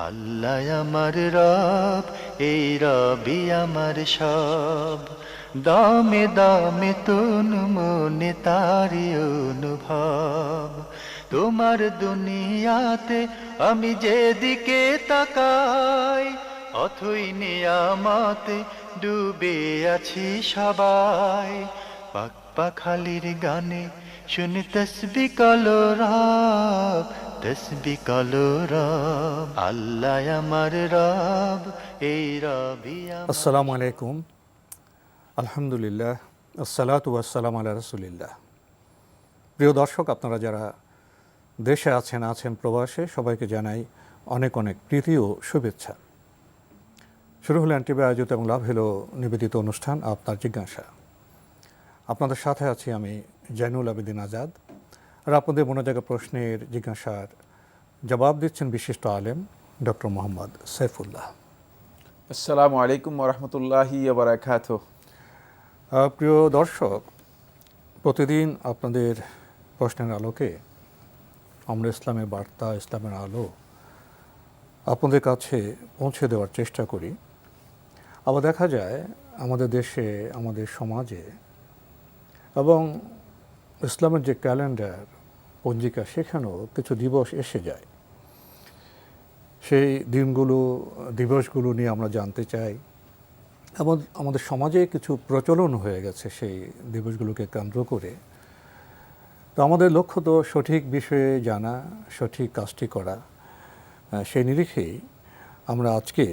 আল্লাহ আমার রব, এই রবি আমার সব। দামে দামে তন মনে তারি অনুভব। তোমার দুনিয়াতে আমি যেদিকে তাকাই, অথই নিয়ামতে ডুবে আছি সবাই। পাক পাখালির গানে শুনি তসবি কলো রব, তসবি কলো রব। আল্লাহ আমার রব, এই রবি আমার। আসসালামু আলাইকুম, আলহামদুলিল্লাহ, আসসালাতু ওয়াসসালামু আলা রাসূলিল্লাহ। প্রিয় দর্শক, আপনারা যারা দেশে আছেন প্রবাসে, সবাইকে জানাই অনেক অনেক প্রীতি ও শুভেচ্ছা। শুরু হলো এনটিভি আয়োজিত এবং লাভ হলো নিবেদিত অনুষ্ঠান আপনার জিজ্ঞাসা। আপনাদের সাথে আছি আমি জয়নুল আবেদিন আজাদ, আর আপনাদের মনোজাগা প্রশ্নের জিজ্ঞাসার জবাব দিচ্ছেন বিশিষ্ট আলেম ডক্টর মোহাম্মদ সাইফুল্লাহ। আসসালামু আলাইকুম ওরহমতুল্লাহি ওয়া বারাকাতুহু। প্রিয় দর্শক, প্রতিদিন আপনাদের প্রশ্নের আলোকে আমরা ইসলামের বার্তা, ইসলামের আলো আপনাদের কাছে পৌঁছে দেওয়ার চেষ্টা করি। আবার দেখা যায় আমাদের দেশে, আমাদের সমাজে এবং ইসলামের যে ক্যালেন্ডার, পঞ্জিকা, সেখানেও কিছু দিবস এসে যায়। সেই দিবসগুলো নিয়ে আমরা জানতে চাই এবং আমাদের সমাজে কিছু প্রচলন হয়ে গেছে সেই দিবসগুলোকে কেন্দ্র করে। তো আমাদের লক্ষ্য তো সঠিক বিষয়ে জানা, সঠিক কাজটি করা। সেই নিরিখেই আমরা আজকে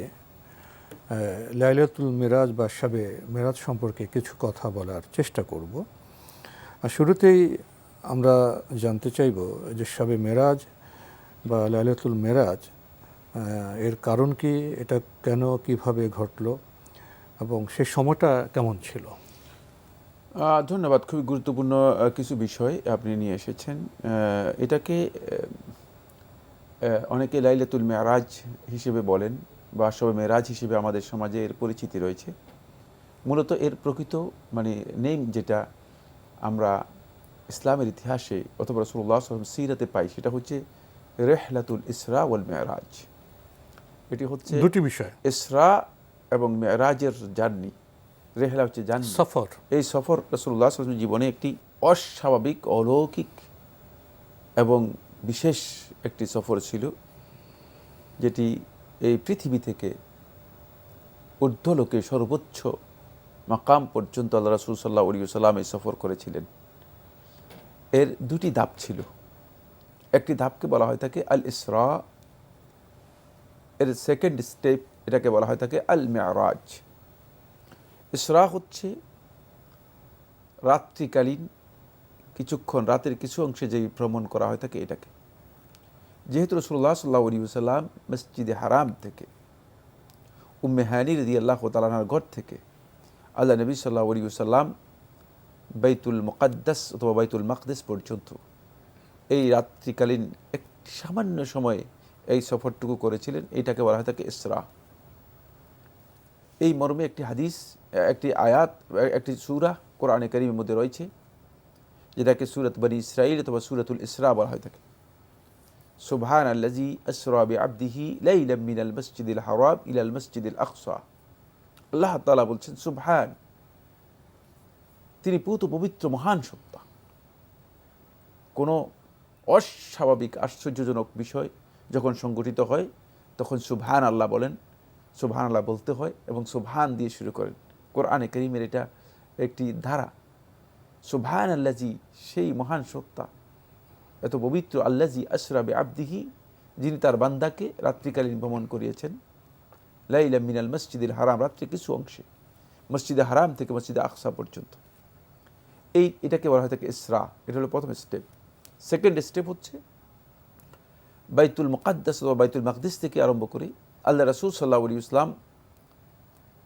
লাইলাতুল মিরাজ বা শবে মিরাজ সম্পর্কে কিছু কথা বলার চেষ্টা করব। আর শুরুতেই আমরা জানতে চাইব যে শবে মিরাজ বা লাইলাতুল মিরাজ এর কারণ কি, এটা কেন, কিভাবে ঘটলো এবং সে সময়টা কেমন ছিল। ধন্যবাদ। খুবই গুরুত্বপূর্ণ কিছু বিষয় আপনি নিয়ে এসেছেন। এটাকে অনেকে লাইলাতুল মেরাজ হিসেবে বলেন বা শবে মেরাজ হিসেবে আমাদের সমাজে এর পরিচিতি রয়েছে। মূলত এর প্রকৃত নেম যেটা আমরা ইসলামের ইতিহাসে অথবা রাসূলুল্লাহ সাল্লাল্লাহু আলাইহি ওয়াসাল্লাম সিরাতে পাই, সেটা হচ্ছে রিহলাতুল ইসরা ওয়াল মেরাজ। এটি হচ্ছে দুটি বিষয়, ইসরা এবং মেরাজের জার্নি। রেহলা হচ্ছে জার্নি, সফর। এই সফর রাসূলুল্লাহ সাল্লাল্লাহু আলাইহি ওয়াসাল্লামের জীবনে একটি অস্বাভাবিক, অলৌকিক এবং বিশেষ একটি সফর ছিল, যেটি এই পৃথিবী থেকে ঊর্ধ্বলোকে সর্বোচ্চ মাকাম পর্যন্ত আল্লাহ রাসূল সাল্লাল্লাহু আলাইহি ওয়াসাল্লাম এই সফর করেছিলেন। এর দুটি ধাপ ছিল। একটি ধাপকে বলা হয় থাকে আল ইসরা, এর সেকেন্ড স্টেপ এটাকে বলা হয় থাকে আল মেরাজ। ইসরা হচ্ছে রাত্রিকালীন কিছুক্ষণ, রাতের কিছু অংশে যেই ভ্রমণ করা হয় থাকে এটাকে। যেহেতু রাসূলুল্লাহ সাল্লাল্লাহু আলাইহি ওয়াসাল্লাম মসজিদে হারাম থেকে, উম্মে হানি রাদিয়াল্লাহু তাআলা আনহার ঘর থেকে আল্লাহ নবী সাল্লাল্লাহু আলাইহি ওয়াসাল্লাম বাইতুল মুকাদ্দাস অথবা বাইতুল মাকদিস পর্যন্ত এই রাত্রিকালীন একটি সামান্য সময়ে এই সফরটুকু করেছিলেন, এইটাকে বলা হয় থাকে ইসরা। এই মর্মে একটি হাদিস, একটি আয়াত, একটি সূরা কোরআনে কারীমের মধ্যে রয়েছে, যেটাকে সূরাত বনী ইসরাঈল অথবা সূরাতুল ইসরা বলা হয় থাকে। সুবহানাল্লাযী আসরা বিআবদিহি লাইলাম মিনাল মসজিদিল হারাম ইলাল মসজিদিল আকসা। আল্লাহ তাআলা বলছেন সুবহান, তিনি পুত পবিত্র মহান সত্তা। কোনো অস্বাভাবিক আশ্চর্যজনক বিষয় যখন সংঘটিত হয় তখন সুবহান আল্লাহ বলেন, সুবহান আল্লাহ বলতে হয় এবং সুবহান দিয়ে শুরু করেন। কোরআনে কারীমের এটা একটি ধারা। সুবহানাল্লাযী, সেই মহান সত্তা, এত পবিত্র, আল্লাযী আসরা বিআবদিহি, যিনি তার বান্দাকে রাত্রিকালীন ভ্রমণ করিয়েছেন, লাইলাম মিনাল মসজিদিল হারাম, রাত্রি কিছু অংশে, মসজিদে হারাম থেকে মসজিদে আকসা পর্যন্ত। এটাকে বলা হয় থাকে ইসরা। এটা হলো প্রথম স্টেপ। সেকেন্ড স্টেপ হচ্ছে বাইতুল মুকাদ্দাস অথবা বাইতুল মাকদিস থেকে আরম্ভ করে আল্লাহ রাসূল সাল্লাল্লাহু আলাইহি ওয়াসাল্লাম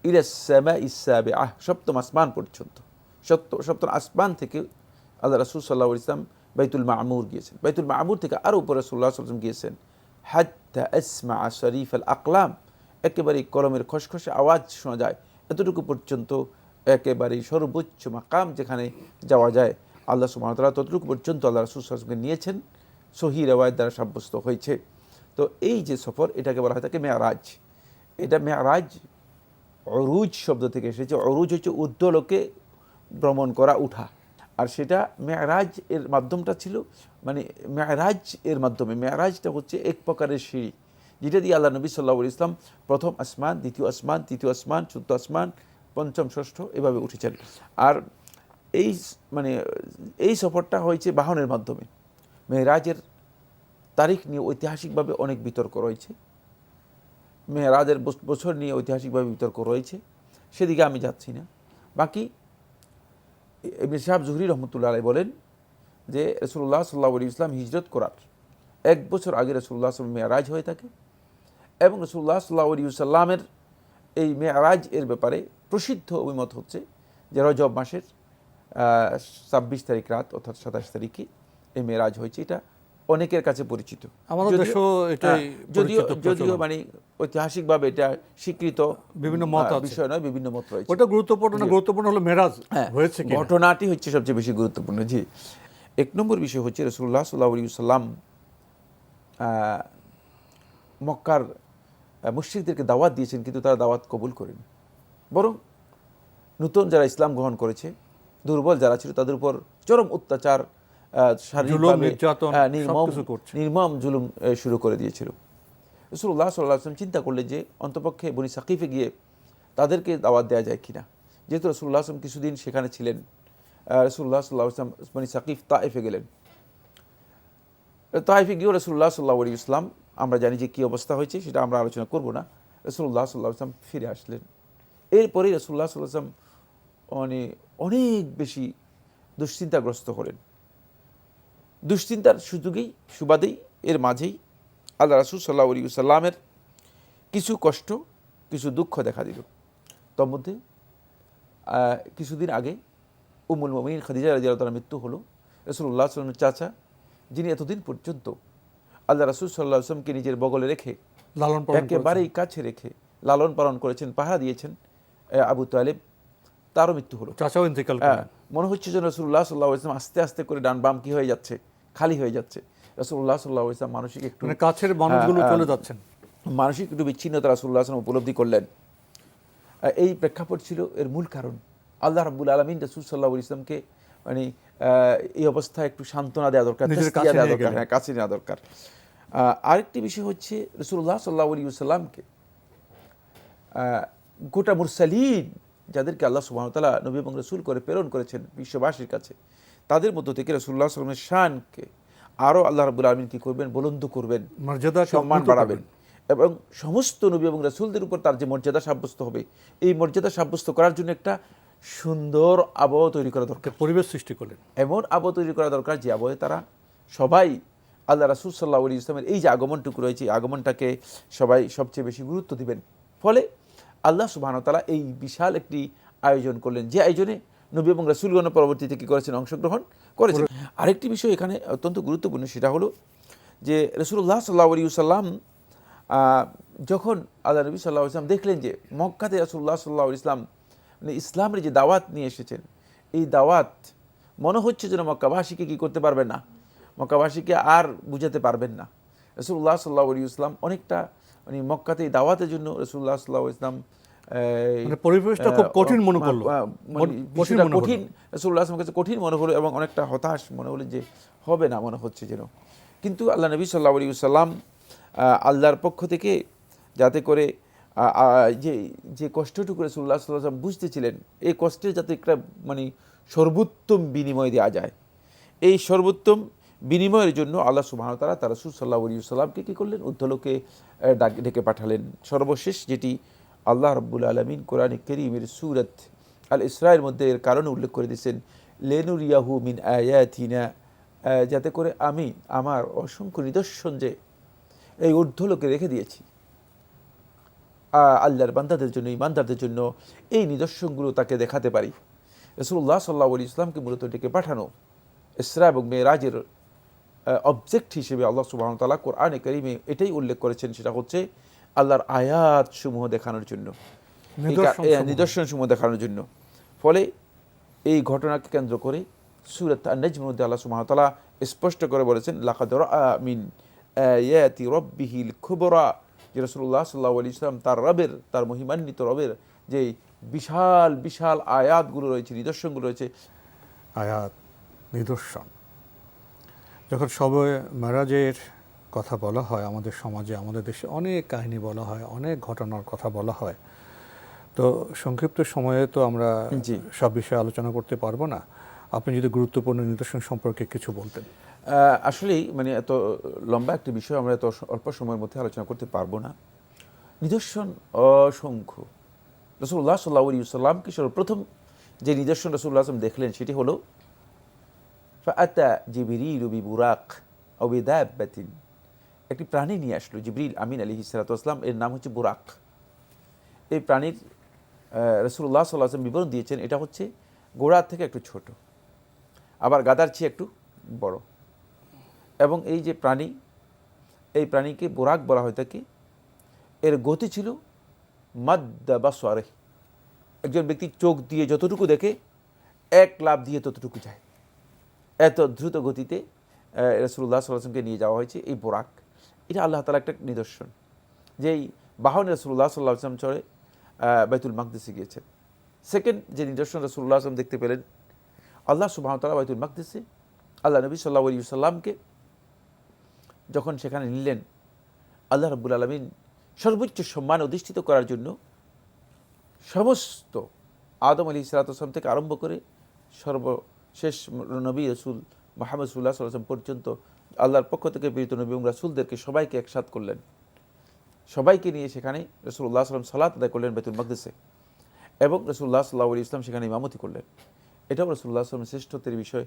ইলাস সামাইস সাবিআহ, সপ্তম আসমান পর্যন্ত। সপ্তম আসমান থেকে আল্লাহ রাসূল সাল্লাল্লাহু আলাইহি ওয়াসাল্লাম বাইতুল মামুর গিয়েছেন। বাইতুল মামুর থেকে আরও উপরে রাসূলুল্লাহ সাল্লাল্লাহু আলাইহি ওয়াসাল্লাম গিয়েছেন হাত্তা আসমা শরীফ আল আকলাম, একেবারে কলমের খসখসে আওয়াজ শোনা যায়, এতটুকু পর্যন্ত, একেবারে সর্বোচ্চ মাকাম যেখানে যাওয়া যায় আল্লাহ সুবহানাহু ওয়া তাআলা, ততটুকু পর্যন্ত আল্লাহ রাসূল সাল্লাল্লাহু আলাইহি ওয়াসাল্লামকে নিয়েছেন, সহিহ রিওয়ায়াত দ্বারা সাব্যস্ত হয়েছে। তো এই যে সফর এটাকে বলা হয় থাকে মেয়ারাজ। এটা মেয়ারাজ অরুজ শব্দ থেকে এসেছে। অরুজ হচ্ছে ঊর্ধ্বলোকে ভ্রমণ করা, উঠা। আর সেটা মেয়ারাজ এর মাধ্যমটা ছিল, মানে মেয়ারাজ এর মাধ্যমে, মেয়ারাজটা হচ্ছে এক প্রকারের সিঁড়ি যেটা দিয়ে আল্লাহ নবী সাল্লাল্লাহু আলাইহি ওয়াসাল্লাম প্রথম আসমান, দ্বিতীয় আসমান, তৃতীয় আসমান, চতুর্থ আসমান, পঞ্চম, ষষ্ঠ এভাবে উঠেছেন। আর এই মানে এই সফরটা হয়েছে বাহনের মাধ্যমে। মেরাজের তারিখ নিয়ে ঐতিহাসিকভাবে অনেক বিতর্ক রয়েছে, মেরাজের বছর নিয়ে ঐতিহাসিকভাবে বিতর্ক রয়েছে, সেদিকে আমি যাচ্ছি না। বাকি ইবনে শিহাব জুহরি রহমতুল্লাহ আলাইহি বলেন যে রাসূলুল্লাহ সাল্লাল্লাহু আলাইহি ওয়াসাল্লাম হিজরত করার 1 বছর আগে রাসূলুল্লাহ সাল্লাল্লাহু আলাইহি ওয়াসাল্লাম মেরাজ হয়ে থাকে, এবং রাসূলুল্লাহ সাল্লাল্লাহু আলাইহি ওয়াসাল্লামের এই মেরাজ এর ব্যাপারে প্রসিদ্ধ অভিমত হচ্ছে যে রজব মাসের 26 তারিখ রাত অর্থাৎ 27 তারিখে এই মেরাজ হয়েছে। এটা অনেকের কাছে পরিচিত, আমাদের দেশও এটাই যদিও পরিচিত, যদিও প্রচলন। মানে ঐতিহাসিকভাবে এটা স্বীকৃত বিভিন্ন মত আছে। বিষয় নয়, বিভিন্ন মত রয়েছে। ওটা গুরুত্বপূর্ণ না, গুরুত্বপূর্ণ হলো মেরাজ হয়েছে কি ঘটনাটি হচ্ছে সবচেয়ে বেশি গুরুত্বপূর্ণ। জি, 1 নম্বর বিষয় হচ্ছে রাসূলুল্লাহ সাল্লাল্লাহু আলাইহি ওয়াসাল্লাম মক্কার মুশরিকদেরকে দাওয়াত দিয়েছেন, কিন্তু তারা দাওয়াত কবুল করেনি। বরং নতুন যারা ইসলাম গ্রহণ করেছে, দুর্বল যারা ছিল, তাদের উপর চরম অত্যাচার, শারীরিকভাবে নির্মম জুলুম শুরু করে দিয়েছিল। রাসূলুল্লাহ সাল্লাল্লাহু আলাইহি ওয়াসাল্লাম চিন্তা করলেন যে অন্তপক্ষে বনি সাকিফে গিয়ে তাদেরকে দাওয়াত দেওয়া যায় কিনা। যেহেতু রাসূলুল্লাহ সাল্লাল্লাহু আলাইহি ওয়াসাল্লাম কিছুদিন সেখানে ছিলেন, রাসূলুল্লাহ সাল্লাল্লাহু আলাইহি ওয়াসাল্লাম বনি সাকিফ তায়েফে গেলেন। তায়েফে গিয়ে রাসূলুল্লাহ সাল্লাল্লাহু আলাইহি ওয়াসাল্লাম, আমরা জানি যে কী অবস্থা হয়েছে, সেটা আমরা আলোচনা করব না। রাসূলুল্লাহ সাল্লাল্লাহু আলাইহি ওয়াসাল্লাম ফিরে আসলেন। এরপরেই রাসূলুল্লাহ সাল্লাল্লাহু আলাইহি ওয়াসাল্লাম অনেক বেশি দুশ্চিন্তাগ্রস্ত হলেন। দুশ্চিন্তার সুবাদেই এর মাঝেই আল্লাহ রাসূল সাল্লাল্লাহু আলাইহি ওয়াসাল্লামের কিছু কষ্ট, কিছু দুঃখ দেখা দিল। তার মধ্যে কিছুদিন আগে উম্মুল মুমিনিন খাদিজা রাদিয়াল্লাহু তাআলার মৃত্যু হলো। রাসূলুল্লাহ সাল্লাল্লাহু আলাইহি ওয়াসাল্লামের চাচা, যিনি এতদিন পর্যন্ত আল্লাহ রাসূল সাল্লাল্লাহু আলাইহি ওয়াসাল্লামকে নিজের বগলে রেখে, একেবারেই কাছে রেখে লালন পালন করেছেন, পাহারা দিয়েছেন, আবু তালেব, তারও মৃত্যু হলো। চাচাও ইন্তেকাল করলেন। মনে হচ্ছে যেন রাসূলুল্লাহ সাল্লাল্লাহু আলাইহি ওয়াসাল্লাম আস্তে আস্তে করে ডান বাম কি হয়ে যাচ্ছে, খালি হয়ে যাচ্ছে। রাসূলুল্লাহ সাল্লাল্লাহু আলাইহি ওয়াসাল্লাম মানসিক একটু কাছের মানুষগুলো চলে যাচ্ছেন, মানসিক একটু বিচ্ছিন্নতা রাসূলুল্লাহ সাল্লাল্লাহু আলাইহি ওয়াসাল্লাম উপলব্ধি করলেন। এই প্রেক্ষাপট ছিল এর মূল কারণ। আল্লাহ রাব্বুল আলামিন রাসূল সাল্লাল্লাহু আলাইহি ওয়াসাল্লামকে মানে এই অবস্থায় একটু সান্ত্বনা দেওয়া দরকার, কাছে নেওয়া দরকার। আরেকটি বিষয় হচ্ছে রাসূলুল্লাহ সাল্লাল্লাহু আলাইহি ওয়াসাল্লামকে গোটা মুরসালিন, যাদেরকে আল্লাহ সুবহানাহু ওয়া তাআলা নবী এবং রাসূল করে প্রেরণ করেছেন বিশ্ববাসীর কাছে, তাদের মধ্য থেকে রাসূলুল্লাহ সাল্লাল্লাহু আলাইহি ওয়াসাল্লামের শানকে আরও আল্লাহ রাব্বুল আলামিন কি করবেন, বুলন্দ করবেন, মর্যাদা সম্মান বাড়াবেন, এবং সমস্ত নবী এবং রাসূলদের উপর তার যে মর্যাদা সাব্যস্ত হবে, এই মর্যাদা সাব্যস্ত করার জন্য একটা সুন্দর আবহাওয়া তৈরি করা দরকার, পরিবেশ সৃষ্টি করলেন। এমন আবহাওয়া তৈরি করা দরকার যে আবহাওয়ায় তারা সবাই আল্লাহ রাসূল সাল্লাল্লাহু আলাইহি ওয়াসাল্লামের এই যে আগমনটুকু রয়েছে, এই আগমনটাকে সবাই সবচেয়ে বেশি গুরুত্ব দিবেন। ফলে আল্লাহ সুবহানাহু ওয়া তাআলা এই বিশাল একটি আয়োজন করলেন, যে আয়োজনে নবী এবং রাসূলগণ পরবর্তীতে কী করেছেন, অংশগ্রহণ করেছেন। আরেকটি বিষয় এখানে অত্যন্ত গুরুত্বপূর্ণ, সেটা হলো যে রাসূলুল্লাহ সাল্লাল্লাহু আলাইহি ওয়াসাল্লাম যখন আল্লাহ নবী সাল্লাল্লাহু আলাইহি ওয়াসাল্লাম দেখলেন যে মক্কাতে রাসূলুল্লাহ সাল্লাল্লাহু আলাইহি ওয়াসাল্লাম মানে ইসলামের যে দাওয়াত নিয়ে এসেছেন, এই দাওয়াত মনে হচ্ছে যেন মক্কাবাসীকে কী করতে পারবেন না, মক্কাবাসীকে আর বুঝাতে পারবেন না। রাসূলুল্লাহ সাল্লাল্লাহু আলাইহি ওয়াসাল্লাম অনেকটা মানে মক্কাতে এই দাওয়াতের জন্য রাসূলুল্লাহ সাল্লাল্লাহু আলাইহি ওয়াসাল্লাম পরিবেশটা খুব কঠিন মনে করলো, কঠিন রাসূলুল্লাহ সাল্লাল্লাহু কাছে কঠিন মনে হলো, এবং অনেকটা হতাশ মনে হলো যে হবে না মনে হচ্ছে যেন। কিন্তু আল্লাহ নবী সাল্লাল্লাহু আলাইহি ওয়াসাল্লাম আল্লাহর পক্ষ থেকে যাতে করে যে কষ্টটুকু রাসূলুল্লাহ সাল্লাল্লাহু আলাইহি ওয়াসাল্লাম বুঝতেছিলেন, এই কষ্টের যাতে একটা মানে সর্বোত্তম বিনিময় দেওয়া যায়, এই সর্বোত্তম বিনিময়ের জন্য আল্লাহ সুবহানাহু ওয়া তাআলা তার রাসূল সাল্লাল্লাহু আলাইহি ওয়াসাল্লামকে কী করলেন, ঊর্ধ্বলোকে ডেকে পাঠালেন। সর্বশেষ যেটি আল্লাহ রাব্বুল আলামিন কোরআনে কারীমের সূরাত আল ইসরার মধ্যে এর কারণে উল্লেখ করে দিয়েছেন, লিনুরিয়াহু মিন আয়াতিনা, যাতে করে আমি আমার অসংখ্য নিদর্শন যে এই ঊর্ধ্বলোকে রেখে দিয়েছি আল্লাহর বান্দাদের জন্য, ইমানদারদের জন্য, এই নিদর্শনগুলো তাকে দেখাতে পারি। রাসূলুল্লাহ সাল্লাল্লাহু আলাইহি ওয়াসাল্লামকে মূলত ডেকে পাঠানো ইসরা এবং মেরাজের অবজেক্ট হিসেবে আল্লাহ সুবহানাহু ওয়া তাআলা কোরআনে কারীমে এটাই উল্লেখ করেছেন, সেটা হচ্ছে আল্লাহর আয়াত সমূহ দেখানোর জন্য, নিদর্শন সমূহ দেখানোর জন্য। ফলে এই ঘটনাকে কেন্দ্র করে সূরাত আন-নাজমের মধ্যে আল্লাহ সুবহানাহু ওয়া তাআলা স্পষ্ট করে বলেছেন, লাকাদ রাআ মিন আয়াতি রব্বিহিল কুবরা, যে রাসূলুল্লাহ সাল্লাল্লাহু আলাইহি ওয়াসাল্লাম তার রবের, তার মহিমান্বিত রবের যে বিশাল বিশাল আয়াতগুলো রয়েছে, নিদর্শনগুলো রয়েছে। আয়াত, নিদর্শন। যখন শবে মেরাজের কথা বলা হয়, আমাদের সমাজে, আমাদের দেশে অনেক কাহিনী বলা হয়, অনেক ঘটনার কথা বলা হয়। তো সংক্ষিপ্ত সময়ে তো আমরা জি। সব বিষয়ে আলোচনা করতে পারবো না। আপনি যদি গুরুত্বপূর্ণ নিদর্শন সম্পর্কে কিছু বলতেন। আসলেই মানে এত লম্বা একটি বিষয় আমরা এত অল্প সময়ের মধ্যে আলোচনা করতে পারবো না। নিদর্শন অসংখ্য। রাসূলুল্লাহ সাল্লাল্লাহু আলাইহি ওয়াসাল্লামকে সর্বপ্রথম যে নিদর্শন রাসূলুল্লাহ সাল্লাল্লাহু আলাইহি ওয়াসাল্লাম দেখলেন সেটি হলো ফাআতা জিবরিলু বিবুরাক আও বিদাব্বাতিন, একটি প্রাণী নিয়ে আসলো জিবরিল আমিন আলাইহিস সালাতু ওয়াস সালাম, এর নাম হচ্ছে বুরাক। এই প্রাণীর রাসূলুল্লাহ সাল্লাল্লাহু আলাইহি ওয়াসাল্লাম বিবরণ দিয়েছেন এটা হচ্ছে ঘোড়ার থেকে একটু ছোট, আবার গাধার চেয়ে একটু বড়। এবং এই যে প্রাণী, এই প্রাণীকে বুরাক বলা হয় থাকে। এর গতি ছিল মাদ্দা বাসরে, একজন ব্যক্তি চোখ দিয়ে যতটুকু দেখে এক লাফ দিয়ে ততটুকু যায়, এত দ্রুত গতিতে রাসূলুল্লাহ সাল্লাল্লাহু আলাইহি ওয়াসাল্লামকে নিয়ে যাওয়া হয়েছে এই বুরাক। এটা আল্লাহ তাআলার একটা নিদর্শন, যেই বাহনে রাসূলুল্লাহ সাল্লাল্লাহু আলাইহি ওয়াসাল্লাম চড়ে বাইতুল মাকদিসে গিয়েছেন। সেকেন্ড যে নিদর্শন রাসূলুল্লাহ সাল্লাল্লাহু আলাইহি ওয়াসাল্লাম দেখতে পেলেন, আল্লাহ সুবহানাহু ওয়া তাআলা বাইতুল মাকদিসে আল্লাহ নবী সাল্লাল্লাহু আলাইহি ওয়াসাল্লামকে যখন সেখানে নিলেন, আল্লাহ রাব্বুল আলামিন সর্বোচ্চ সম্মান অধিষ্ঠিত করার জন্য সমস্ত আদম আলাইহিস সালাতু ওয়াস সালাম থেকে আরম্ভ করে সর্বশেষ নবী রাসূল মুহাম্মদ সাল্লাল্লাহু আলাইহি ওয়াসাল্লাম পর্যন্ত আল্লাহর পক্ষ থেকে প্রেরিত নবী এবং রাসূলদেরকে সবাইকে একসাথ করলেন। সবাইকে নিয়ে সেখানে রাসূলুল্লাহ সাল্লাল্লাহু আলাইহি ওয়াসাল্লাম সালাত আদায় করলেন বাইতুল মাকদিসে, এবং রাসূলুল্লাহ সাল্লাল্লাহু আলাইহি ওয়াসাল্লাম সেখানে ইমামতি করলেন। এটাও রাসূলুল্লাহ সাল্লাল্লাহু আলাইহি ওয়াসাল্লামের শ্রেষ্ঠত্বের বিষয়।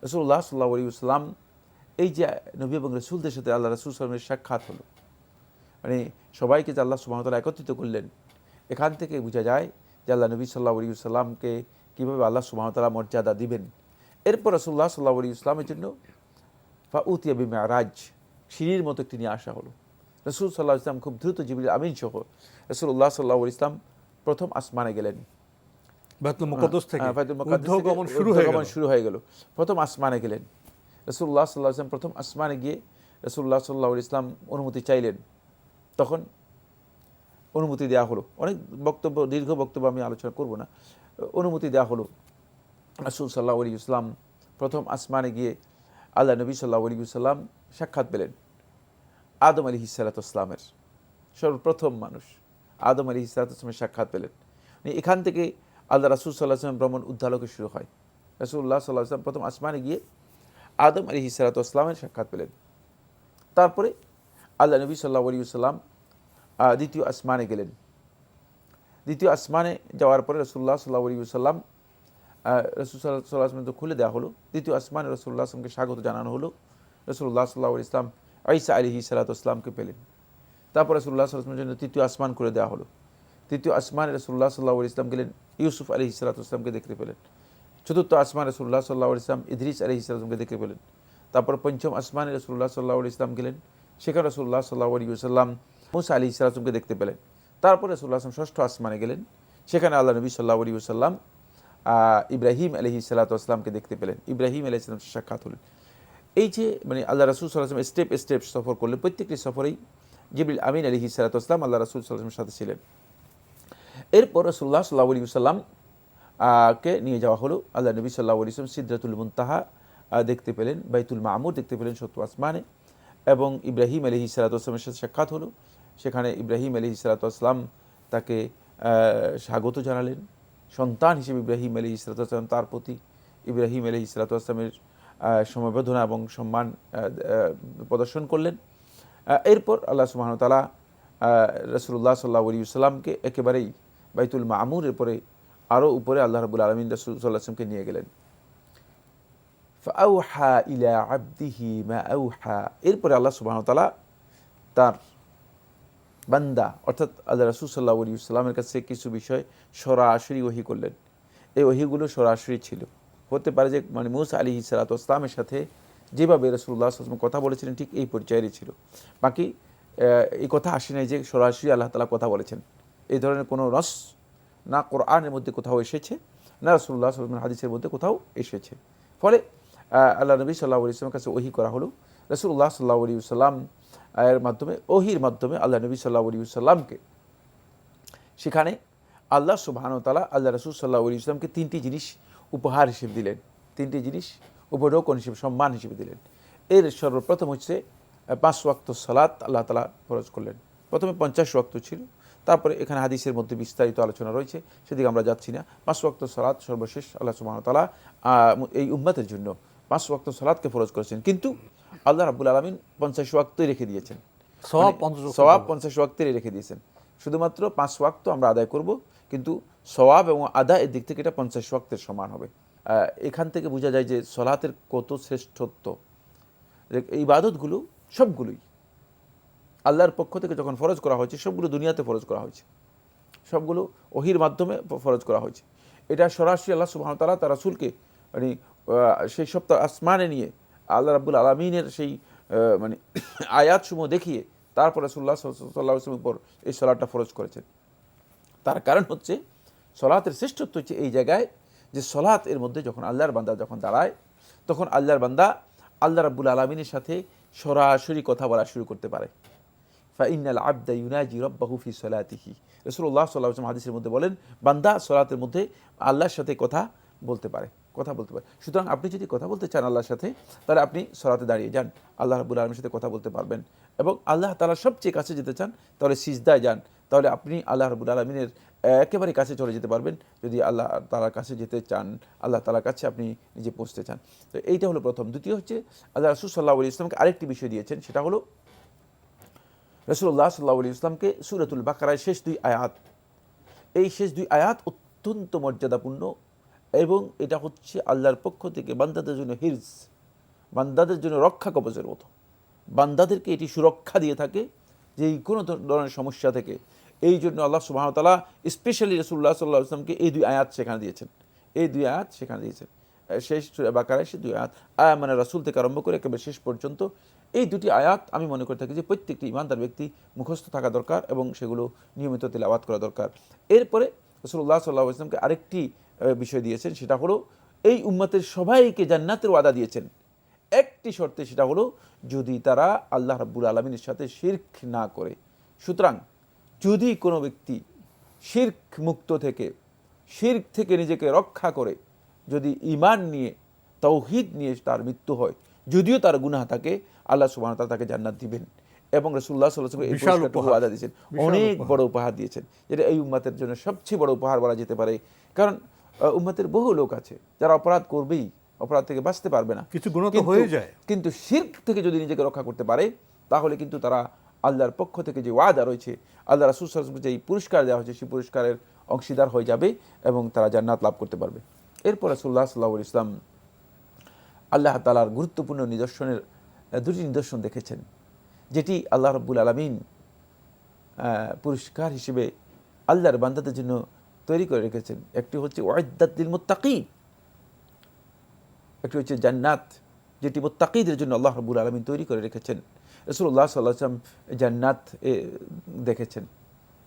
রাসূলুল্লাহ সাল্লাল্লাহু আলাইহি ওয়াসাল্লাম এই যে নবী এবং রাসূলদের সাথে আল্লাহ রাসূল সাল্লাল্লাহু আলাইহি ওয়াসাল্লামের সাক্ষাৎ হলো, মানে সবাইকে যে আল্লাহ সুবহানাহু ওয়া তাআলা একত্রিত করলেন, এখান থেকে বোঝা যায় যে আল্লাহ নবী সাল্লাল্লাহু আলাইহি ওয়াসাল্লামকে কীভাবে আল্লাহ সুবহানাহু ওয়া তাআলা মর্যাদা দিবেন। এরপর রাসূলুল্লাহ সাল্লাল্লাহু আলাইহি ওয়াসাল্লামের জন্য ফাউতিয়া বিমিআরাজ, সিঁড়ির মতো একটি নিয়ে আসা হলো। রাসূল সাল্লাল্লাহু আলাইহি ওয়াসাল্লাম খুব দ্রুত জিবরিল আমিন সহ রাসূলুল্লাহ সাল্লাল্লাহু আলাইহি ওয়াসাল্লাম প্রথম আসমানে গেলেন। বাইতুল মুকাদ্দাস থেকে বাইতুল মুকাদ্দাস থেকে ঊর্ধ্বগমন শুরু হয়ে গেল। প্রথম আসমানে গেলেন রাসূলুল্লাহ সাল্লাল্লাহু আলাইহি ওয়াসাল্লাম। প্রথম আসমানে গিয়ে রাসূলুল্লাহ সাল্লাল্লাহু আলাইহি ওয়াসাল্লাম অনুমতি চাইলেন, তখন অনুমতি দেওয়া হলো। অনেক বক্তব্য, দীর্ঘ বক্তব্য আমি আলোচনা করব না। অনুমতি দেওয়া হলো। রাসূল সাল্লাল্লাহু আলাইহি ওয়াসাল্লাম প্রথম আসমানে গিয়ে আল্লাহ নবী সাল্লাল্লাহু আলাইহি ওয়াসাল্লাম সাক্ষাৎ পেলেন আদম আলাইহিস সালাতু ওয়াস সালামের, সর্বপ্রথম মানুষ আদম আলাইহিস সালাতু ওয়াস সালামের সাক্ষাৎ পেলেন। এখান থেকে আল্লাহ রাসূল সাল্লাল্লাহু আলাইহি ওয়াসাল্লাম ভ্রমণ উদ্দালকে শুরু হয়। রাসূলুল্লাহ সাল্লাল্লাহু আলাইহি ওয়াসাল্লাম প্রথম আসমানে গিয়ে আদম আলাইহিস সালাতু ওয়াস সালামের সাক্ষাৎ পেলেন। তারপরে আল্লাহ নবী সাল্লাল্লাহু আলাইহি ওয়াসাল্লাম দ্বিতীয় আসমানে গেলেন। দ্বিতীয় আসমানে যাওয়ার পরে রাসূলুল্লাহ সাল্লাল্লাহু আলাইহি ওয়াসাল্লাম রাসূল সাল্লাল্লাহু আলাইহি ওয়াসাল্লাম খুলে দেওয়া হলো। দ্বিতীয় আসমানে রাসূলুল্লাহ সাল্লাল্লাহু আলাইহি ওয়াসাল্লামকে স্বাগত জানানো হলো। রাসূলুল্লাহ সাল্লাল্লাহু আলাইহি ওয়াসাল্লাম ঈসা আলাইহিস সালাতু ওয়াস সালামকে পেলেন। তারপর রাসূলুল্লাহ সাল্লাল্লাহু আলাইহি ওয়াসাল্লামের জন্য তৃতীয় আসমান করে দেওয়া হলো। তৃতীয় আসমানে রাসূলুল্লাহ সাল্লাল্লাহু আলাইহি ওয়াসাল্লাম গেলেন, ইউসুফ আলাইহিস সালাতু ওয়াস সালামকে দেখতে পেলেন। চতুর্থ আসমানে রাসূলুল্লাহ সাল্লাল্লাহু আলাইহি ওয়াসাল্লাম ইদ্রিস আলাইহিস সালামকে দেখতে পেলেন। তারপর পঞ্চম আসমানে রাসূলুল্লাহ সাল্লাল্লাহু আলাইহি ওয়াসাল্লাম গেলেন, সেখানে রাসূলুল্লাহ সাল্লাল্লাহু আলাইহি ওয়াসাল্লাম মূসা আলাইহিস সালামকে দেখতে পেলেন। তারপর রাসূলুল্লাহ সাল্লাল্লাহু আলাইহি ওয়াসাল্লাম ষষ্ঠ আসমানে গেলেন, সেখানে আল্লাহ নবী সাল্লাল্লাহু আলাইহি ওয়াসাল্লাম ইব্রাহিম আলাইহিস সালাতু ওয়াস সালামকে দেখতে পেলেন। ইব্রাহিম আলাইহিস সালামের সাক্ষাৎ হলেন। এই যে মানে আল্লাহ রাসূল সাল্লাল্লাহু আলাইহি ওয়াসাল্লাম স্টেপ স্টেপ সফর করলেন, প্রত্যেকটি সফরেই জিবরিল আমিন আলাইহিস সালাতু ওয়াস সালাম আল্লাহ রাসূল সাল্লাল্লাহু আলাইহি ওয়াসাল্লামের সাথে ছিলেন। এরপর রাসূলুল্লাহ সাল্লাল্লাহু আলাইহি ওয়াসাল্লাম কে নিয়ে যাওয়া হলো। আল্লাহ নবী সাল্লাল্লাহু আলাইহি ওয়াসাল্লাম সিদরাতুল মুনতাহা দেখতে পেলেন, বাইতুল মামুর দেখতে পেলেন সপ্তম আসমানে, এবং ইব্রাহিম আলাইহিস সালাতু ওয়াস সালামের সাথে সাক্ষাৎ হলো। সেখানে ইব্রাহিম আলাইহিস সালাতু ওয়াস সালাম তাকে স্বাগত জানালেন। সন্তান হিসেবে ইব্রাহিম আলাইহিস সালাতু ওয়াস সালাম তার প্রতি ইব্রাহিম আলাইহিস সালাতু ওয়াস সালামের সমবেদনা এবং সম্মান প্রদর্শন করলেন। এরপর আল্লাহ সুবহানাহু ওয়া তাআলা রাসূলুল্লাহ সাল্লাল্লাহু আলাইহি ওয়াসাল্লামকে একেবারেই বাইতুল মামুরের পরে আরও উপরে আল্লাহ রাব্বুল আলামিন রাসূল সাল্লাল্লাহু আলাইহি ওয়াসাল্লামকে নিয়ে গেলেন। ফাআউহা ইলা আবদিহি মা আউহা, এরপরে আল্লাহ সুবহানাহু ওয়া তাআলা তার বান্দা অর্থাৎ আল্লাহ রাসূল সাল্লাল্লাহু আলাইহি ওয়াসাল্লামের কাছে কিছু বিষয় সরাসরি ওহী করলেন। এই ওহীগুলো সরাসরি ছিল। হতে পারে যে মানে মূসা আলাইহিস সালাতু ওয়াস সালামের সাথে যেভাবে রাসূলুল্লাহ সাল্লাল্লাহু আলাইহি ওয়াসাল্লাম কথা বলেছিলেন ঠিক এই পর্যায়েরই ছিল। বাকি এই কথা আসে নাই যে সরাসরি আল্লাহ তাআলা কথা বলেছেন। এই ধরনের কোনো নস না কোরআনের মধ্যে কোথাও এসেছে, না রাসূলুল্লাহ সাল্লাল্লাহু আলাইহি ওয়াসাল্লামের হাদিসের মধ্যে কোথাও এসেছে। ফলে আল্লাহ নবী সাল্লাল্লাহু আলাইহি ওয়াসাল্লামের কাছে ওহী করা হলো। রাসূলুল্লাহ সাল্লাল্লাহু আলাইহি ওয়াসাল্লাম এর মাধ্যমে, ওহির মাধ্যমে আল্লাহ নবী সাল্লাল্লাহু আলাইহি ওয়াসাল্লামকে সেখানে আল্লাহ সুবহানাহু ওয়া তাআলা আল্লাহ রাসূল সাল্লাল্লাহু আলাইহি ওয়াসাল্লামকে তিনটি জিনিস উপহার হিসেবে দিলেন, তিনটি জিনিস উপঢৌকন হিসেবে, সম্মান হিসেবে দিলেন। এর সর্বপ্রথম হচ্ছে 5 ওয়াক্ত সালাত আল্লাহ তাআলা ফরজ করলেন। প্রথমে 50 ওয়াক্ত ছিল, তারপরে এখানে হাদিসের মধ্যে বিস্তারিত আলোচনা রয়েছে, সেদিকে আমরা যাচ্ছি না। 5 ওয়াক্ত সালাত সর্বশেষ আল্লাহ সুবহানাহু ওয়া তাআলা এই উম্মতের জন্য 5 ওয়াক্ত সালাতকে ফরজ করেছেন, কিন্তু আল্লাহ রাব্বুল আলামিন 50 ওয়াক্তই রেখে দিয়েছেন, সওয়াব 50 ওয়াক্তেরই রেখে দিয়েছেন। শুধুমাত্র 5 ওয়াক্ত আমরা আদায় করব, কিন্তু সওয়াব এবং আদায়ের দিক থেকে এটা 50 ওয়াক্তের সমান হবে। এখান থেকে বোঝা যায় যে সলাতের কত শ্রেষ্ঠত্ব। এই ইবাদতগুলো সবগুলোই আল্লাহর পক্ষ থেকে যখন ফরজ করা হয়েছে, সবগুলো দুনিয়াতে ফরজ করা হয়েছে, সবগুলো ওহির মাধ্যমে ফরজ করা হয়েছে। এটা সরাসরি আল্লাহ সুবহানাহু ওয়া তাআলা তার রাসূলকে মানে সেই সপ্তাহ আসমানে নিয়ে আল্লাহ রাব্বুল আলামিনের সেই মানে আয়াতসমূহ দেখিয়ে তারপর রাসূলুল্লাহ সাল্লাল্লাহু আলাইহি ওয়াসাল্লামের উপর এই সালাতটা ফরজ করেছেন। তার কারণ হচ্ছে সলাতের শ্রেষ্ঠত্ব হচ্ছে এই জায়গায় যে সলাত এর মধ্যে যখন আল্লাহর বান্দা যখন দাঁড়ায়, তখন আল্লাহর বান্দা আল্লাহ রাব্বুল আলামিনের সাথে সরাসরি কথা বলা শুরু করতে পারে। ফাইনাল আবদা ইউনাজি রব্বাহু ফি সলাতিহি, রাসূলুল্লাহ সাল্লাল্লাহু আলাইহি ওয়াসাল্লাম হাদিসের মধ্যে বলেন, বান্দা সলাতের মধ্যে আল্লাহর সাথে কথা বলতে পারে। সুতরাং আপনি যদি কথা বলতে চান আল্লাহর সাথে, তাহলে আপনি সলাতে দাঁড়িয়ে যান, আল্লাহ রাব্বুল আলামিনের সাথে কথা বলতে পারবেন। এবং আল্লাহ তাআলার সবচেয়ে কাছে যেতে চান, তাহলে সিজদায় যান, তাহলে আপনি আল্লাহ রাব্বুল আলামিনের একেবারে কাছে চলে যেতে পারবেন। যদি আল্লাহ তাআলার কাছে যেতে চান, আল্লাহ তাআলার কাছে আপনি নিজে পৌঁছতে চান। তো এইটা হলো প্রথম। দ্বিতীয় হচ্ছে আল্লাহ রাসূল সাল্লাল্লাহু আলাইহি ওয়াসাল্লামকে আরেকটি বিষয় দিয়েছেন, সেটা হলো রাসূলুল্লাহ সাল্লাল্লাহু আলাইহি ওয়াসাল্লামকে সূরাতুল বাকারার শেষ 2 আয়াত, এই শেষ 2 আয়াত অত্যন্ত মর্যাদাপূর্ণ, এবং এটা হচ্ছে আল্লাহর পক্ষ থেকে বান্দাদের জন্য হিরজ, বান্দাদের জন্য রক্ষা কবচের মতো। বান্দাদেরকে এটি সুরক্ষা দিয়ে থাকে যে কোনো ধরনের সমস্যা থেকে। এই জন্য আল্লাহ সুবহানাহু ওয়া তাআলা স্পেশালি রাসূলুল্লাহ সাল্লাল্লাহু আলাইহি ওয়াসাল্লামকে এই 2 আয়াত সেখানে দিয়েছেন, এই 2 আয়াত সেখানে দিয়েছেন। শেষ সূরা বাকারায় সেই 2 আয়াত, মানে রাসূল থেকে আরম্ভ করে একেবারে শেষ পর্যন্ত এই 2টি আয়াত আমি মনে করে থাকি যে প্রত্যেকটি ঈমানদার ব্যক্তি মুখস্থ থাকা দরকার এবং সেগুলো নিয়মিত তিলাওয়াত করা দরকার। এরপরে রাসূলুল্লাহ সাল্লাল্লাহু আলাইহি ওয়াসাল্লামকে আরেকটি বিষয় দিয়েছেন, সেটা হলো এই উম্মতের সবাইকে জান্নাতের ওয়াদা দিয়েছেন একটি শর্তে, সেটা হলো যদি তারা আল্লাহ রাব্বুল আলামিনের সাথে শিরক না করে। সুতরাং যদি কোনো ব্যক্তি শিরক মুক্ত থেকে, শিরক থেকে নিজেকে রক্ষা করে, যদি ঈমান নিয়ে তাওহীদ নিয়ে তার মৃত্যু হয়, যদিও তার গুনাহ থাকে, আল্লাহ সুবহানাহু ওয়া তাআলা তাকে জান্নাত দিবেন। এবং রাসূলুল্লাহ সাল্লাল্লাহু আলাইহি ওয়াসাল্লাম এই পুরস্কারটুকু ওয়াদা দিয়েছেন, অনেক বড় উপহার দিয়েছেন, যেটা এই উম্মতের জন্য সবচেয়ে বড় উপহার বলা যেতে পারে। কারণ উম্মতের বহু লোক আছে যারা অপরাধ করবেই, অপরাধ থেকে বাঁচতে পারবে না, কিছু গুনাহ তো হয়ে যায়, কিন্তু শিরক থেকে যদি নিজেকে রক্ষা করতে পারে, তাহলে কিন্তু তারা আল্লাহর পক্ষ থেকে যে ওয়াদা রয়েছে, আল্লাহ রাসূল সাল্লাল্লাহু আলাইহি ওয়াসাল্লাম যে পুরস্কার দেওয়া হয়েছে, সেই পুরস্কারের অংশীদার হয়ে যাবে এবং তারা জান্নাত লাভ করতে পারবে। এরপর রাসূলুল্লাহ সাল্লাল্লাহু আলাইহি ওয়াসাল্লাম আল্লাহ তাআলার গুরুত্বপূর্ণ নিদর্শনের 2টি নিদর্শন দেখেছেন, যেটি আল্লাহ রাব্বুল আলামিন পুরস্কার হিসেবে আল্লাহর বান্দাদের জন্য তৈরি করে রেখেছেন। একটি হচ্ছে উইদ্দাত লিল মুত্তাকিন, একটি হচ্ছে জান্নাত, যেটি মুত্তাকিদের জন্য আল্লাহ রাব্বুল আলামিন তৈরি করে রেখেছেন। রাসূলুল্লাহ সাল্লাল্লাহু আলাইহি ওয়াসাল্লাম জান্নাত দেখেছেন,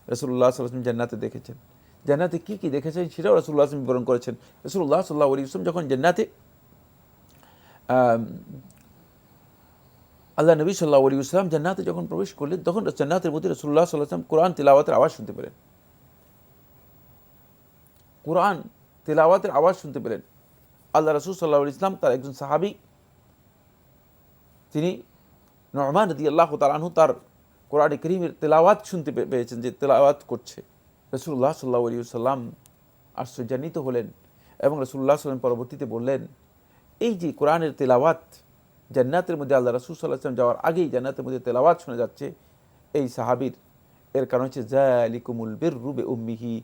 রাসূলুল্লাহ সাল্লাল্লাহু আলাইহি ওয়াসাল্লাম জান্নাতে দেখেছেন। জান্নাতে কি কি দেখেছেন সেটাও রাসূলুল্লাহ সাল্লাল্লাহু আলাইহি ওয়াসাল্লাম বিবরণ করেছেন। রাসূলুল্লাহ সাল্লাল্লাহু আলাইহি ওয়াসাল্লাম যখন জান্নাতে আল্লাহ নবী সাল্লাল্লাহু আলাইহি ওয়াসাল্লাম জান্নাতে যখন প্রবেশ করলেন, তখন জান্নাতের মধ্যে রাসূলুল্লাহ সাল্লাল্লাহু আলাইহি ওয়াসাল্লাম কোরআন তিলাওয়াতের আওয়াজ শুনতে পেলেন, কোরআন তিলাওয়াতের আওয়াজ শুনতে পেলেন। আল্লাহ রাসূল সাল্লাল্লাহু আলাইহি ওয়াসাল্লাম তার একজন সাহাবী, তিনি নু'মান রাদিয়াল্লাহু তাআলা আনহু, তার কোরআন কারীমের তেলাওয়াত শুনতে পেয়েছেন, যে তেলাওয়াত করছে। রাসূলুল্লাহ সাল্লাল্লাহু আলাইহি ওয়াসাল্লাম আশ্চর্যান্বিত হলেন এবং রাসূলুল্লাহ সাল্লাল্লাহু আলাইহি ওয়াসাল্লাম পরবর্তীতে বললেন, এই যে কোরআনের তেলাওয়াত জান্নাতের মধ্যে আল্লাহ রাসূল সাল্লাল্লাহু আলাইহি ওয়াসাল্লাম যাওয়ার আগেই জান্নাতের মধ্যে তেলাওয়াত শোনা যাচ্ছে এই সাহাবীর, এর কারণ হচ্ছে যালিকুমুল বিররু বিউম্মিহি,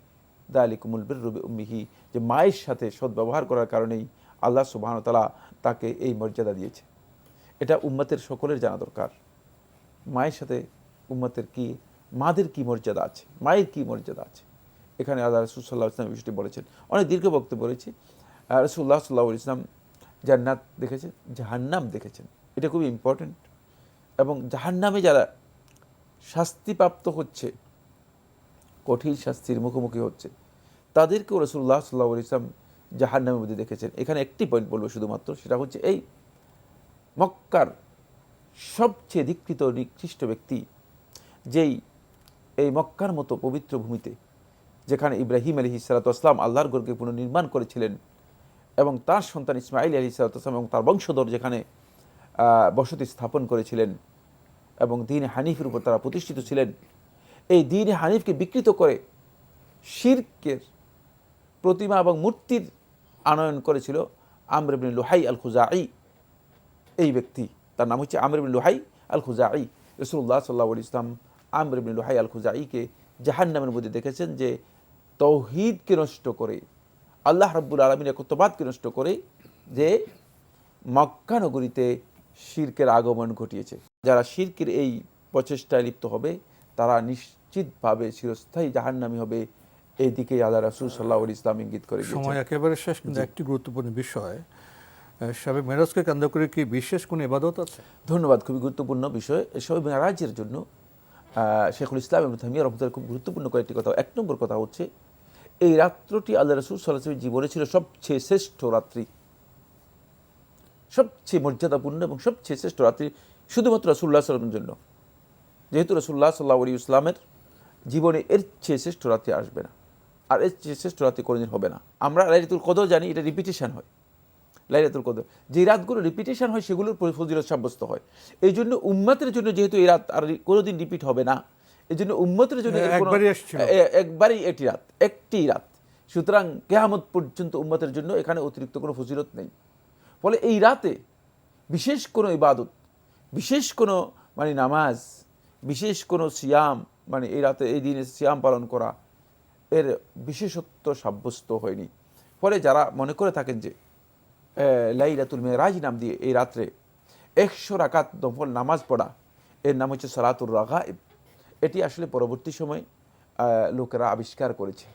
যালিকুমুল বিররু বিউম্মিহি, যে মায়ের সাথে সদ্ব্যবহার করার কারণেই আল্লাহ সুবহানাহু ওয়া তাআলা তাকে এই মর্যাদা দিয়েছে। এটা উম্মতের সকলের জানা দরকার, মায়ের সাথে উম্মতের কি, মাদের কি মর্যাদা আছে, মায়ের কি মর্যাদা আছে। এখানে আল্লাহ রাসূল সাল্লাল্লাহু আলাইহি ওয়াসাল্লাম বিষয়টি বলেছেন। অনেক দীর্ঘ বক্তব্য রয়েছে। রাসূলুল্লাহ সাল্লাল্লাহু আলাইহি ওয়াসাল্লাম জান্নাত দেখেছেন, জাহান্নাম দেখেছেন, এটা খুবই ইম্পর্টেন্ট। এবং জাহান্নামে যারা শাস্তিপ্রাপ্ত হচ্ছে, কঠিন শাস্তির মুখোমুখি হচ্ছে, তাদেরকেও রাসূলুল্লাহ সাল্লাল্লাহু আলাইহি ওয়াসাল্লাম জাহান্নামের মধ্যে দেখেছেন। এখানে একটি পয়েন্ট বলবো শুধুমাত্র, সেটা হচ্ছে এই মক্কার সবচেয়ে ধিক্কৃত নিকৃষ্ট ব্যক্তি, যেই এই মক্কার মতো পবিত্র ভূমিতে, যেখানে ইব্রাহিম আলাইহিসসালাতু ওয়াসসালাম আল্লাহর ঘরকে পুনর্নির্মাণ করেছিলেন এবং তার সন্তান ইসমাঈল আলাইহিসসালাতু ওয়াসসালাম এবং তার বংশধর যেখানে বসতি স্থাপন করেছিলেন এবং দ্বীন হানিফের উপর তারা প্রতিষ্ঠিত ছিলেন, এই দ্বীন হানিফকে বিকৃত করে শিরকের প্রতিমা এবং মূর্তির আনয়ন করেছিল আমর ইবনে লুহাই আল খুজাঈ। এই ব্যক্তি, তার নাম হচ্ছে আমর ইবনে লুহাই আল খুজাঈ। রাসূলুল্লাহ সাল্লাল্লাহু আলাইহি ওয়াসাল্লাম আমর ইবনে লুহাই আল খুজাঈকে জাহান্নামের মধ্যে দেখেছেন যে তাওহীদকে নষ্ট করে, আল্লাহ রাব্বুল আলামিনের একত্ববাদকে নষ্ট করে, যে মক্কা নগরীতে শিরকের আগমন ঘটিয়েছে। যারা শিরকের এই প্রচেষ্টায় লিপ্ত হবে তারা নিশ্চিতভাবে চিরস্থায়ী জাহান্নামী হবে। এই দিকে আল্লাহ রাসূল সাল্লাল্লাহু আলাইহি ওয়াসাল্লাম ইঙ্গিত করে দিয়েছেন। সময় একেবারে শেষ, কিন্তু একটি গুরুত্বপূর্ণ বিষয়, শবে মেরাজকে কেন্দ্র করে কি বিশেষ কোনো ইবাদত আছে? ধন্যবাদ, খুবই গুরুত্বপূর্ণ বিষয়। শবে মেরাজের জন্য শেখুল ইসলাম ইবনে তাইমিয়া রাহমাতুল্লাহ খুব গুরুত্বপূর্ণ কয়েকটি কথা। এক নম্বর কথা হচ্ছে, এই রাত্রটি আল্লাহ রাসূল সাল্লাল্লাহু আলাইহি ওয়াসাল্লামের জীবনে ছিল সবচেয়ে শ্রেষ্ঠ রাত্রি, সবচেয়ে মর্যাদাপূর্ণ এবং সবচেয়ে শ্রেষ্ঠ রাত্রি শুধুমাত্র রাসূলুল্লাহ সাল্লাল্লাহু আলাইহি ওয়াসাল্লামের জন্য। যেহেতু রাসূলুল্লাহ সাল্লাল্লাহু আলাইহি ওয়াসাল্লামের জীবনে এর চেয়ে শ্রেষ্ঠ রাত্রি আসবে না, আর এর চেয়ে শ্রেষ্ঠ রাত্রি কোনোদিন হবে না। আমরা লাইলাতুল কদর জানি, এটা রিপিটেশন হয়। লাইলাতুল কদর যে রাতগুলো রিপিটেশন হয় সেগুলোর ফজিলত সাব্যস্ত হয়। এই জন্য উম্মতের জন্য, যেহেতু এই রাত আর কোনোদিন রিপিট হবে না, এই জন্য উম্মতের জন্য একবারই এটি রাত, একটি রাত। সুতরাং কিয়ামত পর্যন্ত উম্মতের জন্য এখানে অতিরিক্ত কোনো ফজিলত নেই। ফলে এই রাতে বিশেষ কোনো ইবাদত, বিশেষ কোনো নামাজ, বিশেষ কোনো সিয়াম, এই রাতে এই দিনে সিয়াম পালন করা, এর বিশেষত্ব সাব্যস্ত হয়নি। ফলে যারা মনে করে থাকেন যে লাইলাতুল মেরাজ নাম দিয়ে এই রাত্রে 100 রাকাত নফল নামাজ পড়া, এর নাম হচ্ছে সালাতুর রাগাইব, এটি আসলে পরবর্তী সময়ে লোকেরা আবিষ্কার করেছে।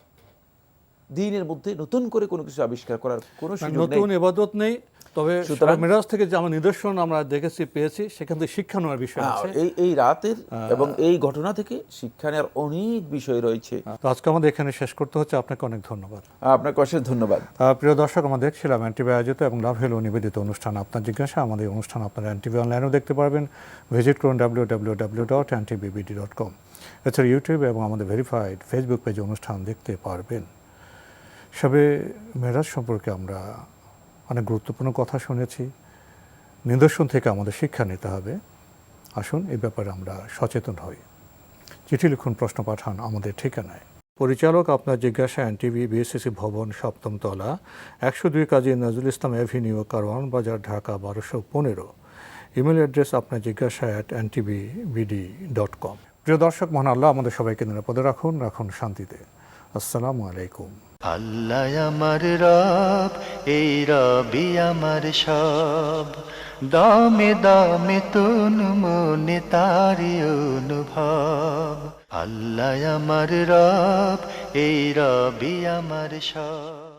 দ্বীনের মধ্যে নতুন করে কোনো কিছু আবিষ্কার করার কোনো সুযোগ নেই, নতুন ইবাদত নেই। তবে শবে মেরাজ থেকে যে আমরা নিদর্শন আমরা দেখেছি, পেয়েছি, সেখান থেকে শিক্ষা নেওয়ার বিষয় আছে। এই রাতের এবং এই ঘটনা থেকে শিক্ষা নেওয়ার অনেক বিষয় রয়েছে। তো আজকে আমাদের এখানে শেষ করতে হচ্ছে। আপনাকে অনেক ধন্যবাদ। আপনাকে অশেষ ধন্যবাদ। প্রিয় দর্শক, আমরা দেখছিলাম এনটিভি আয়োজিত এবং লাভ হেলো নিবেদিত অনুষ্ঠান আপনার জিজ্ঞাসা। আমাদের অনুষ্ঠান আপনারা এনটিভি অনলাইনেও দেখতে পারবেন। ভিজিট করুন www.ntbbd.com। এছাড়া ইউটিউব এবং আমাদের ভেরিফাইড ফেসবুক পেজে অনুষ্ঠান দেখতে পারবেন। শবে মেরাজ সম্পর্কে আমরা অনেক গুরুত্বপূর্ণ কথা শুনেছি। নিদর্শন থেকে আমাদের শিক্ষা নিতে হবে। আসুন এই ব্যাপারে আমরা সচেতন হই। চিঠি লিখুন, প্রশ্ন পাঠান আমাদের ঠিকানায়। পরিচালক আপনার জিজ্ঞাসা, এনটিভি, বিএসসিসি ভবন, 7ম তলা, 102 কাজী নজরুল ইসলাম এভিনিউ, কারওয়ান বাজার, ঢাকা 1215। ইমেল অ্যাড্রেস আপনার জিজ্ঞাসা @ntbbd.com। প্রিয় দর্শক, মহান আল্লাহ আমাদের সবাইকে নিরাপদে রাখুন, রাখুন শান্তিতে। আসসালামু আলাইকুম। আল্লাহ আমার রব, এই রবি আমার সব, দামে দামে তুন মনে তারি অনুভব। আল্লাহ আমার রব, এই রবি আমার সব।